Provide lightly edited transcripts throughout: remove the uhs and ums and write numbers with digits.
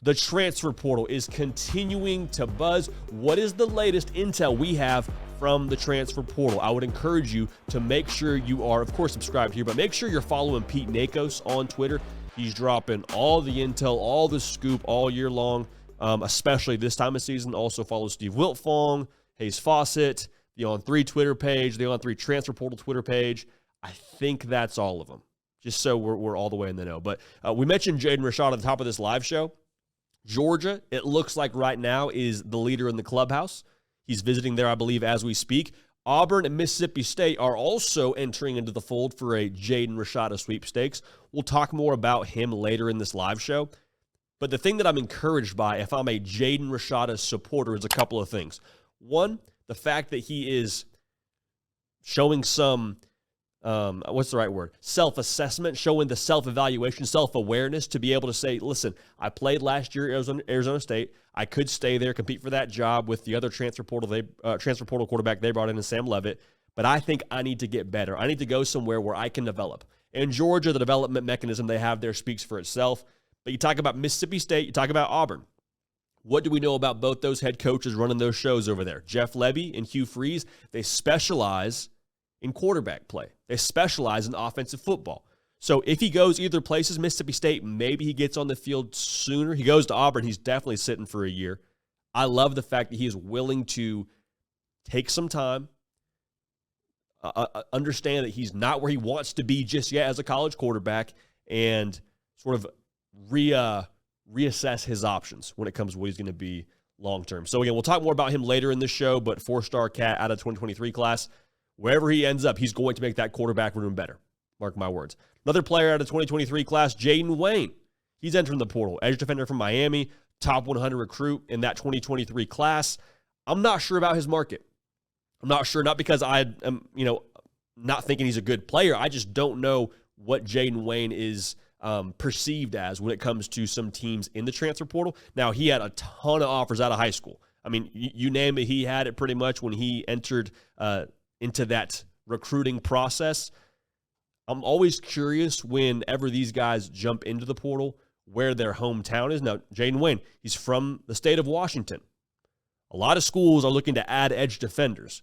The transfer portal is continuing to buzz. What is the latest intel we have from the transfer portal? I would encourage you to make sure you are, of course, subscribed here, but make sure you're following Pete Nakos on Twitter. He's dropping all the intel, all the scoop all year long, especially this time of season. Also follow Steve Wiltfong, Hayes Fawcett, the On3 Twitter page, the On3 transfer portal Twitter page. I think that's all of them, just so we're all the way in the know. But we mentioned Jaden Rashada at the top of this live show. Georgia, it looks like right now, is the leader in the clubhouse. He's visiting there, I believe, as we speak. Auburn and Mississippi State are also entering into the fold for a Jaden Rashada sweepstakes. We'll talk more about him later in this live show. But the thing that I'm encouraged by, if I'm a Jaden Rashada supporter, is a couple of things. One, the fact that he is showing some self-assessment, showing the self-evaluation, self-awareness to be able to say, listen, I played last year at Arizona State. I could stay there, compete for that job with the other transfer portal quarterback they brought in Sam Leavitt, but I think I need to get better. I need to go somewhere where I can develop. In Georgia, the development mechanism they have there speaks for itself. But you talk about Mississippi State, you talk about Auburn. What do we know about both those head coaches running those shows over there? Jeff Lebby and Hugh Freeze, they specialize in quarterback play. They specialize in offensive football. So if he goes either places, Mississippi State, maybe he gets on the field sooner. He goes to Auburn, he's definitely sitting for a year. I love the fact that he is willing to take some time, understand that he's not where he wants to be just yet as a college quarterback, and sort of reassess his options when it comes to what he's going to be long-term. So again, we'll talk more about him later in the show, but four-star cat out of 2023 class. Wherever he ends up, he's going to make that quarterback room better. Mark my words. Another player out of 2023 class, Jaden Wayne. He's entering the portal. Edge defender from Miami, top 100 recruit in that 2023 class. I'm not sure about his market. I'm not sure, not because I am, not thinking he's a good player. I just don't know what Jaden Wayne is perceived as when it comes to some teams in the transfer portal. Now, he had a ton of offers out of high school. I mean, you name it, he had it pretty much when he entered into that recruiting process. I'm always curious whenever these guys jump into the portal where their hometown is. Now, Jaden Wayne, he's from the state of Washington. A lot of schools are looking to add edge defenders.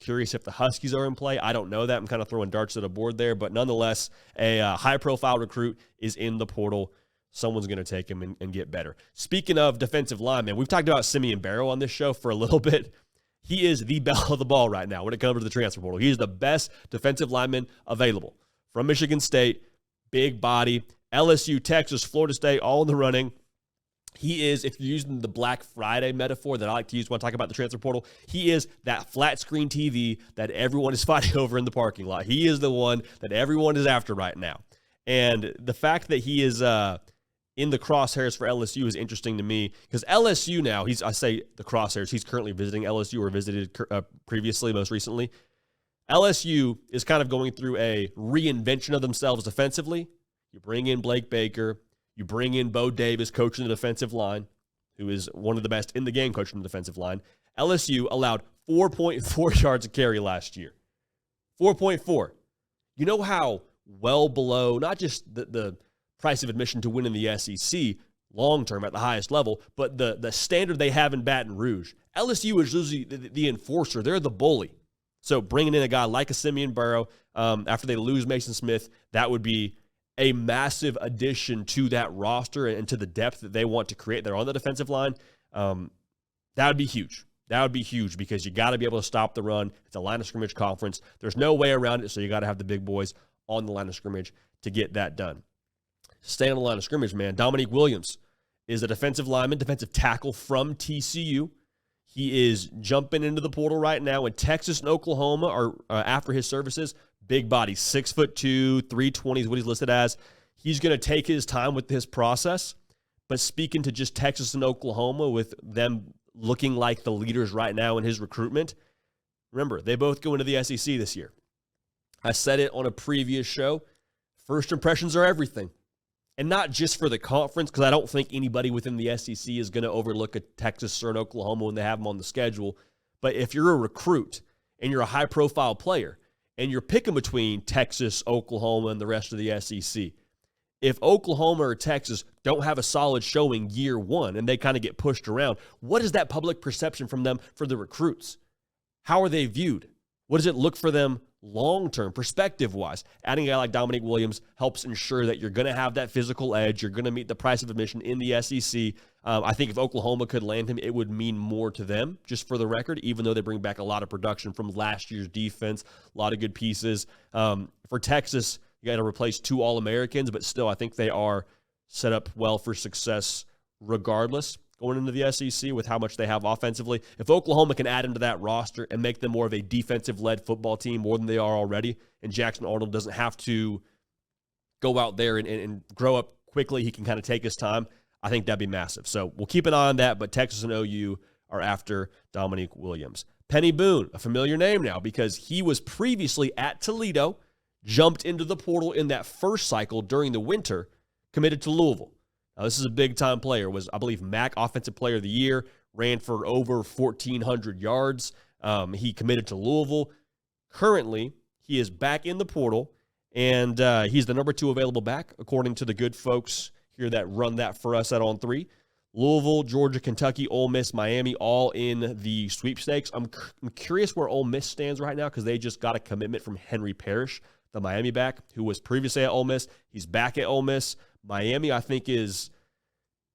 Curious if the Huskies are in play. I don't know that. I'm kind of throwing darts at a board there, but nonetheless, a high-profile recruit is in the portal. Someone's going to take him and get better. Speaking of defensive linemen, we've talked about Simeon Barrow on this show for a little bit. He is the belle of the ball right now when it comes to the transfer portal. He is the best defensive lineman available. From Michigan State, big body, LSU, Texas, Florida State, all in the running. He is, if you're using the Black Friday metaphor that I like to use when I talk about the transfer portal, he is that flat screen TV that everyone is fighting over in the parking lot. He is the one that everyone is after right now. And the fact that he is in the crosshairs for LSU is interesting to me because LSU now, I say the crosshairs, he's currently visiting LSU or visited previously, most recently. LSU is kind of going through a reinvention of themselves defensively. You bring in Blake Baker, you bring in Bo Davis, coaching the defensive line, who is one of the best in the game coaching the defensive line. LSU allowed 4.4 yards a carry last year. 4.4. You know how well below, not just the price of admission to win in the SEC long-term at the highest level, but the standard they have in Baton Rouge. LSU is usually the enforcer. They're the bully. So bringing in a guy like a Simeon Barrow after they lose Mason Smith, that would be a massive addition to that roster and to the depth that they want to create there on the defensive line. That would be huge. That would be huge because you got to be able to stop the run. It's a line of scrimmage conference. There's no way around it, so you got to have the big boys on the line of scrimmage to get that done. Staying on the line of scrimmage, man, Dominique Williams is a defensive lineman, defensive tackle from TCU. He is jumping into the portal right now, and Texas and Oklahoma are after his services. Big body, 6'2", 320 is what he's listed as. He's going to take his time with this process, but speaking to just Texas and Oklahoma with them looking like the leaders right now in his recruitment, remember, they both go into the SEC this year. I said it on a previous show, first impressions are everything. And not just for the conference, because I don't think anybody within the SEC is going to overlook a Texas or an Oklahoma when they have them on the schedule. But if you're a recruit and you're a high-profile player and you're picking between Texas, Oklahoma, and the rest of the SEC, if Oklahoma or Texas don't have a solid showing year one and they kind of get pushed around, what is that public perception from them for the recruits? How are they viewed? What does it look for them long-term, perspective-wise? Adding a guy like Dominique Williams helps ensure that you're going to have that physical edge. You're going to meet the price of admission in the SEC. I think if Oklahoma could land him, it would mean more to them, just for the record, even though they bring back a lot of production from last year's defense, a lot of good pieces. For Texas, you got to replace 2 All-Americans, but still, I think they are set up well for success regardless going into the SEC with how much they have offensively. If Oklahoma can add into that roster and make them more of a defensive-led football team more than they are already, and Jackson Arnold doesn't have to go out there and grow up quickly, he can kind of take his time, I think that'd be massive. So we'll keep an eye on that, but Texas and OU are after Dominique Williams. Penny Boone, a familiar name now because he was previously at Toledo, jumped into the portal in that first cycle during the winter, committed to Louisville. Now, this is a big-time player. Was, I believe, MAC Offensive Player of the Year, ran for over 1,400 yards. He committed to Louisville. Currently, he is back in the portal, and he's the number 2 available back, according to the good folks here that run that for us at On 3. Louisville, Georgia, Kentucky, Ole Miss, Miami, all in the sweepstakes. I'm curious where Ole Miss stands right now because they just got a commitment from Henry Parrish, the Miami back, who was previously at Ole Miss. He's back at Ole Miss. Miami, I think, is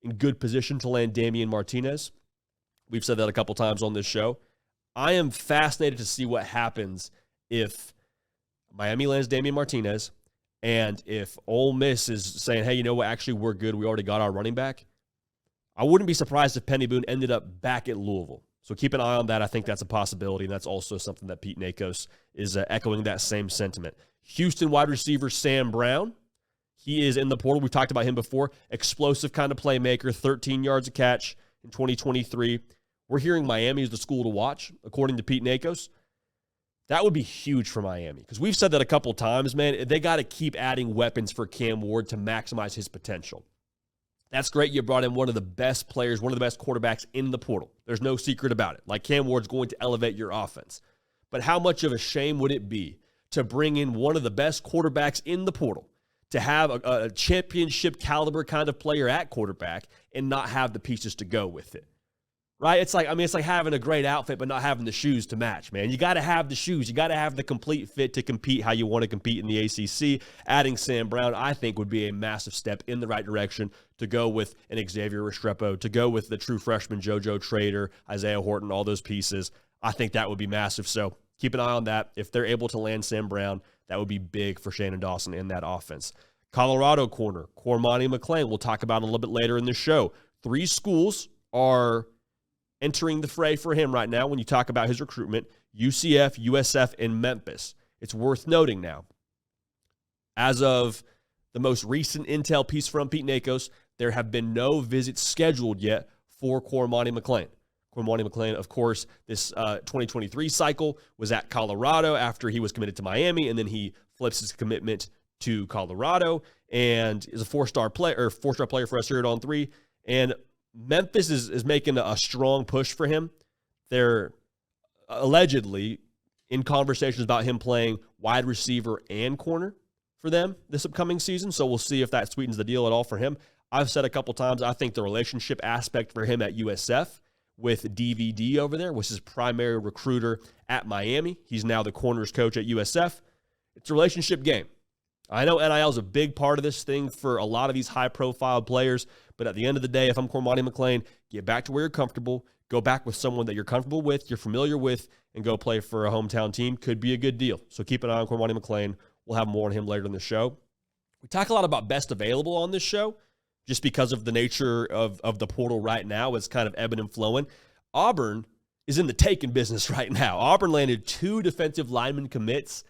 in good position to land Damian Martinez. We've said that a couple times on this show. I am fascinated to see what happens if Miami lands Damian Martinez and if Ole Miss is saying, hey, you know what, actually, we're good. We already got our running back. I wouldn't be surprised if Penny Boone ended up back at Louisville. So keep an eye on that. I think that's a possibility, and that's also something that Pete Nakos is echoing that same sentiment. Houston wide receiver Sam Brown. He is in the portal. We've talked about him before. Explosive kind of playmaker, 13 yards a catch in 2023. We're hearing Miami is the school to watch, according to Pete Nakos. That would be huge for Miami because we've said that a couple times, man. They got to keep adding weapons for Cam Ward to maximize his potential. That's great. You brought in one of the best players, one of the best quarterbacks in the portal. There's no secret about it. Like, Cam Ward's going to elevate your offense. But how much of a shame would it be to bring in one of the best quarterbacks in the portal, to have a championship caliber kind of player at quarterback and not have the pieces to go with it, right? It's like having a great outfit but not having the shoes to match, man. You got to have the shoes. You got to have the complete fit to compete how you want to compete in the ACC. Adding Sam Brown, I think, would be a massive step in the right direction to go with an Xavier Restrepo, to go with the true freshman JoJo Trader, Isaiah Horton, all those pieces. I think that would be massive. So keep an eye on that. If they're able to land Sam Brown, that would be big for Shannon Dawson in that offense. Colorado corner, Cormani McClain, we'll talk about a little bit later in the show. 3 schools are entering the fray for him right now when you talk about his recruitment: UCF, USF, and Memphis. It's worth noting now, as of the most recent intel piece from Pete Nakos, there have been no visits scheduled yet for Cormani McClain. Cormani McClain, of course, this 2023 cycle was at Colorado after he was committed to Miami, and then he flips his commitment to Colorado and is a 4-star player for us here at On 3. And Memphis is making a strong push for him. They're allegedly in conversations about him playing wide receiver and corner for them this upcoming season. So we'll see if that sweetens the deal at all for him. I've said a couple times, I think the relationship aspect for him at USF with DVD over there was his primary recruiter at Miami. He's now the corners coach at USF. It's a relationship game. I know NIL is a big part of this thing for a lot of these high-profile players, but at the end of the day, if I'm Cormani McClain, get back to where you're comfortable, go back with someone that you're comfortable with, you're familiar with, and go play for a hometown team. Could be a good deal. So keep an eye on Cormani McClain. We'll have more on him later in the show. We talk a lot about best available on this show just because of the nature of the portal right now. It's kind of ebbing and flowing. Auburn is in the taking business right now. Auburn landed 2 defensive lineman commits.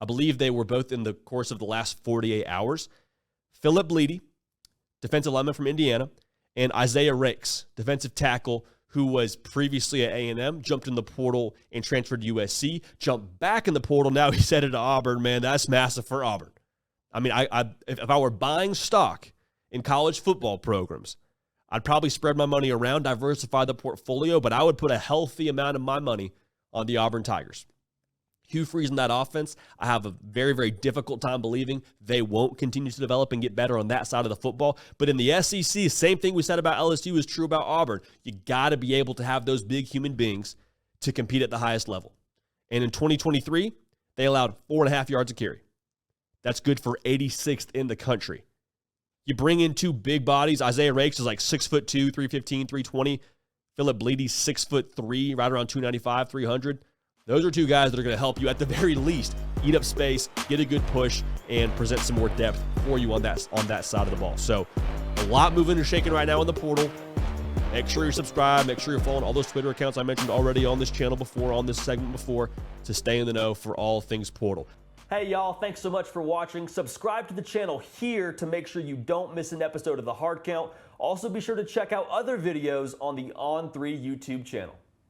I believe they were both in the course of the last 48 hours. Philip Bleedy, defensive lineman from Indiana, and Isaiah Rakes, defensive tackle who was previously at A&M, jumped in the portal and transferred to USC, jumped back in the portal. Now he's headed to Auburn. Man, that's massive for Auburn. I mean, if I were buying stock in college football programs, I'd probably spread my money around, diversify the portfolio, but I would put a healthy amount of my money on the Auburn Tigers. Hugh Freeze in that offense, I have a very, very difficult time believing they won't continue to develop and get better on that side of the football. But in the SEC, same thing we said about LSU is true about Auburn. You got to be able to have those big human beings to compete at the highest level. And in 2023, they allowed 4.5 yards a carry. That's good for 86th in the country. You bring in two big bodies. Isaiah Rakes is like 6'2", 315, 320. Philip Bleedy's 6'3", right around 295, 300. Those are two guys that are going to help you at the very least eat up space, get a good push, and present some more depth for you on that side of the ball. So a lot moving and shaking right now in the portal. Make sure you're subscribed. Make sure you're following all those Twitter accounts I mentioned already on this channel before, on this segment before, to stay in the know for all things portal. Hey, y'all, thanks so much for watching. Subscribe to the channel here to make sure you don't miss an episode of The Hard Count. Also, be sure to check out other videos on the On3 YouTube channel.